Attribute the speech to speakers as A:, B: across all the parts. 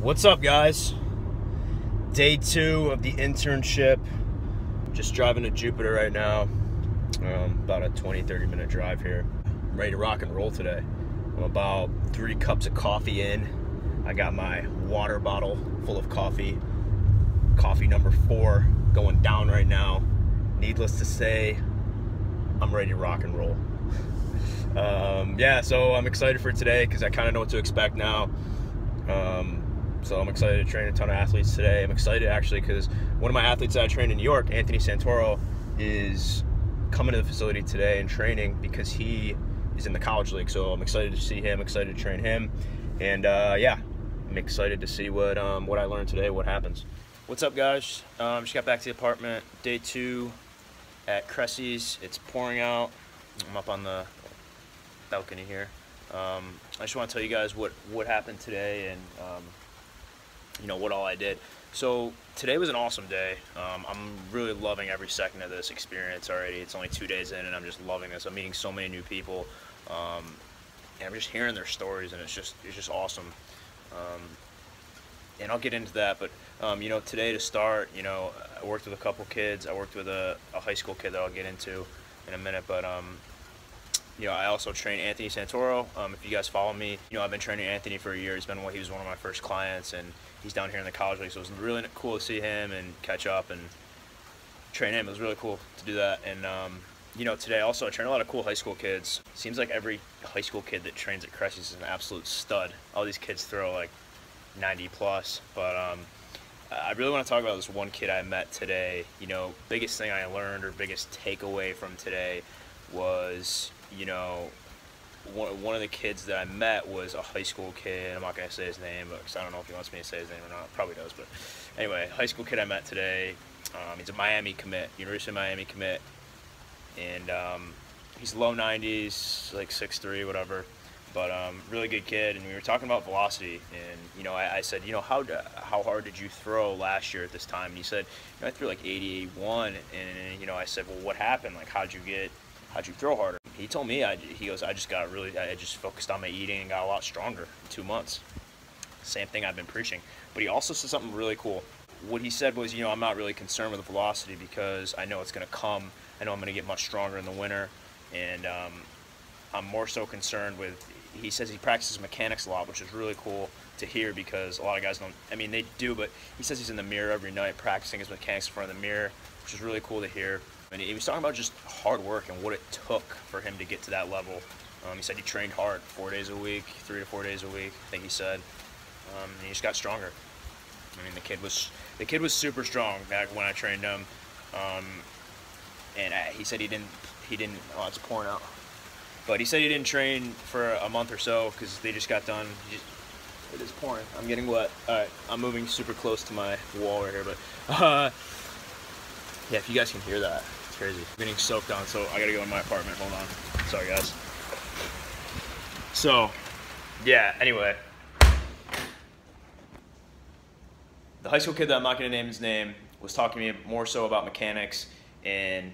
A: What's up, guys? Day 2 of the internship. Just driving to Jupiter right now. About a 20-30 minute drive here. I'm ready to rock and roll today. I'm about 3 cups of coffee in. I got my water bottle full of coffee. Coffee number 4 going down right now. Needless to say, I'm ready to rock and roll. Yeah, so I'm excited for today because I kind of know what to expect now. So I'm excited to train a ton of athletes today. I'm excited actually because one of my athletes that I trained in New York, Anthony Santoro, is coming to the facility today and training because he is in the college league. So I'm excited to see him, excited to train him, and yeah, I'm excited to see what I learned today, what happens. What's up, guys? Just got back to the apartment. Day 2 at Cressey's. It's pouring out. I'm up on the balcony here. I just want to tell you guys what happened today and you know what all I did. So today was an awesome day. I'm really loving every second of this experience already. It's only 2 days in and I'm just loving this. I'm meeting so many new people, and I'm just hearing their stories, and it's just awesome. And I'll get into that, but you know, today to start, you know, I worked with a couple kids. I worked with a high school kid that I'll get into in a minute, but you know, I also train Anthony Santoro. If you guys follow me, you know, I've been training Anthony for a year. He was one of my first clients, and he's down here in the college league, so it was really cool to see him and catch up and train him. It was really cool to do that. And you know, today also I train a lot of cool high school kids. Seems like every high school kid that trains at Cressey's is an absolute stud. All these kids throw like 90 plus, but I really want to talk about this one kid I met today. You know, biggest thing I learned or biggest takeaway from today was, you know, one of the kids that I met was a high school kid. I'm not going to say his name because I don't know if he wants me to say his name or not. Probably does, but anyway, high school kid I met today. He's a Miami commit, University of Miami commit, and he's low 90s, like 6'3", whatever, but really good kid. And we were talking about velocity, and you know, I said, you know, how hard did you throw last year at this time? And he said, you know, I threw like 80, 81, and you know, I said, well, what happened? Like, how'd you throw harder? He told me, he goes, I just focused on my eating and got a lot stronger in 2 months. Same thing I've been preaching. But he also said something really cool. What he said was, you know, I'm not really concerned with the velocity because I know it's going to come. I know I'm going to get much stronger in the winter. And I'm more so concerned with, he says he practices mechanics a lot, which is really cool to hear because a lot of guys don't, I mean, they do, but he says he's in the mirror every night practicing his mechanics in front of the mirror, which is really cool to hear. And he was talking about just hard work and what it took for him to get to that level. He said he trained hard 4 days a week, 3 to 4 days a week, I think he said. And he just got stronger. I mean, the kid was super strong back when I trained him. And he said he didn't. Oh, it's pouring out. But he said he didn't train for a month or so because they just got done. It is pouring. I'm getting wet. All right, I'm moving super close to my wall right here, but yeah, if you guys can hear that, it's crazy. I'm getting soaked on, so I gotta go in my apartment. Hold on. Sorry, guys. So, yeah, anyway. The high school kid that I'm not gonna name his name was talking to me more so about mechanics and,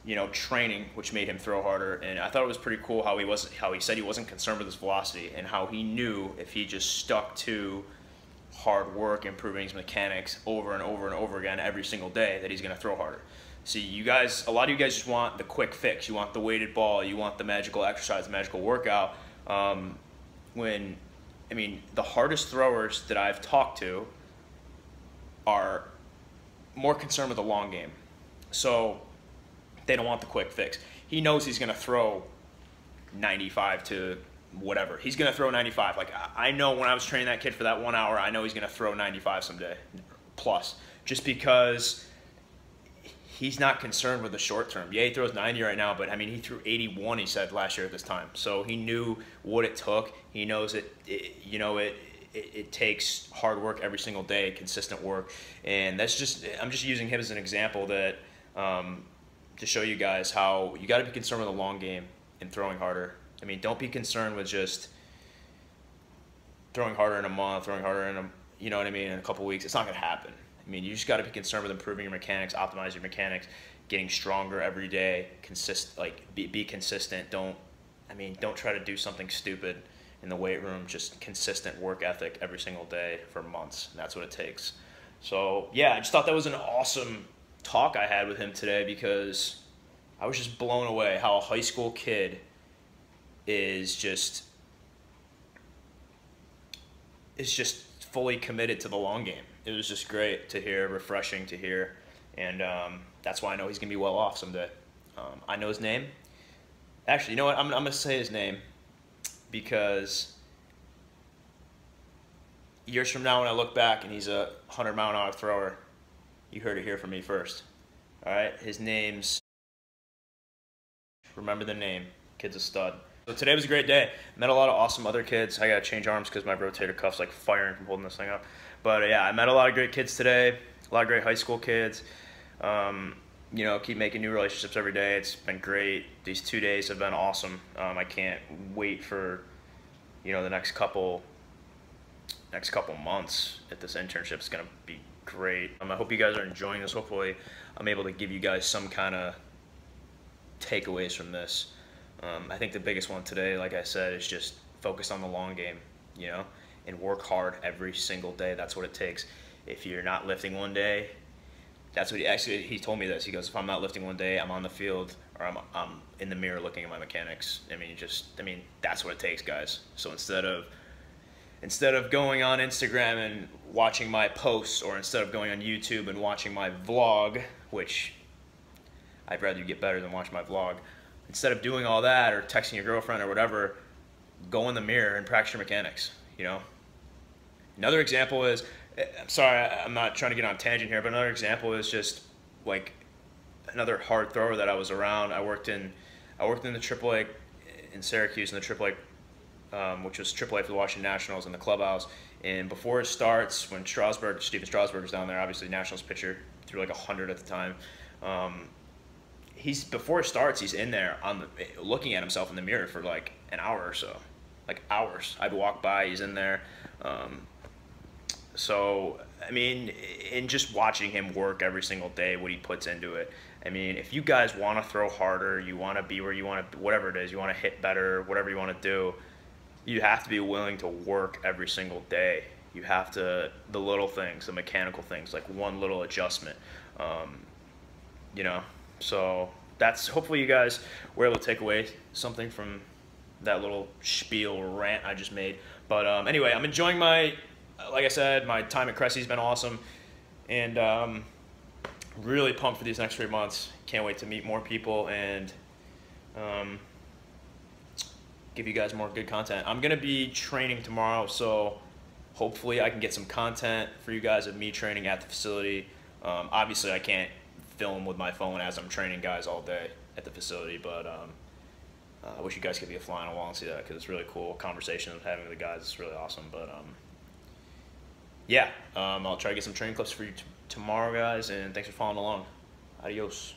A: you know, training, which made him throw harder. And I thought it was pretty cool how he said he wasn't concerned with his velocity and how he knew if he just stuck to hard work, improving his mechanics over and over and over again every single day, that he's going to throw harder. See, you guys, a lot of you guys just want the quick fix. You want the weighted ball. You want the magical exercise, the magical workout. When, I mean, the hardest throwers that I've talked to are more concerned with the long game. So they don't want the quick fix. He knows he's going to throw 95 to whatever. He's going to throw 95. Like, I know when I was training that kid for that 1 hour, I know he's going to throw 95 someday plus, just because he's not concerned with the short term. Yeah, he throws 90 right now, but I mean, he threw 81, he said, last year at this time. So he knew what it took. He knows it takes hard work every single day, consistent work. And that's just, I'm just using him as an example that to show you guys how you got to be concerned with the long game and throwing harder. I mean, don't be concerned with just throwing harder in a month, throwing harder in you know what I mean, in a couple weeks. It's not going to happen. I mean, you just got to be concerned with improving your mechanics, optimize your mechanics, getting stronger every day, be consistent. Don't try to do something stupid in the weight room, just consistent work ethic every single day for months. And that's what it takes. So yeah, I just thought that was an awesome talk I had with him today, because I was just blown away how a high school kid is just fully committed to the long game. It was just great to hear, refreshing to hear, and that's why I know he's gonna be well off someday. I know his name. Actually, you know what? I'm gonna say his name, because years from now when I look back and he's a 100-mile-an-hour thrower, you heard it here from me first. All right, his name's, remember the name, kid's a stud. So today was a great day. Met a lot of awesome other kids. I gotta change arms because my rotator cuff's like firing from holding this thing up. But yeah, I met a lot of great kids today, a lot of great high school kids. You know, keep making new relationships every day. It's been great. These 2 days have been awesome. I can't wait for, you know, the next couple months at this internship. It's gonna be great. I hope you guys are enjoying this. Hopefully I'm able to give you guys some kind of takeaways from this. I think the biggest one today, like I said, is just focus on the long game, you know, and work hard every single day. That's what it takes. If you're not lifting one day, that's what he told me this. He goes, if I'm not lifting one day, I'm on the field, or I'm in the mirror looking at my mechanics. I mean, that's what it takes, guys. So instead of going on Instagram and watching my posts, or instead of going on YouTube and watching my vlog, which I'd rather you get better than watch my vlog, instead of doing all that or texting your girlfriend or whatever, go in the mirror and practice your mechanics, you know? Another example is, I'm sorry, I'm not trying to get on a tangent here, but another example is just like another hard thrower that I was around. I worked in the AAA in Syracuse, in the AAA, which was AAA for the Washington Nationals, in the clubhouse. And before it starts, when Steven Strasburg was down there, obviously Nationals pitcher, threw like 100 at the time. Before it starts, he's in there looking at himself in the mirror for like an hour or so, like hours. I'd walk by, he's in there. So I mean, in just watching him work every single day, what he puts into it. I mean, if you guys want to throw harder, you want to be where you want to, whatever it is, you want to hit better, whatever you want to do, you have to be willing to work every single day. You have to, the little things, the mechanical things, like one little adjustment, you know. So that's, hopefully you guys were able to take away something from that little spiel rant I just made. But anyway, I'm enjoying like I said, my time at Cressey's been awesome, and really pumped for these next 3 months. Can't wait to meet more people and give you guys more good content. I'm gonna be training tomorrow, so hopefully I can get some content for you guys of me training at the facility. Obviously I can't film with my phone as I'm training guys all day at the facility, but I wish you guys could be a fly on the wall and see that, because it's really cool. Conversation I'm having with the guys is really awesome. But yeah, I'll try to get some training clips for you tomorrow, guys, and thanks for following along. Adios.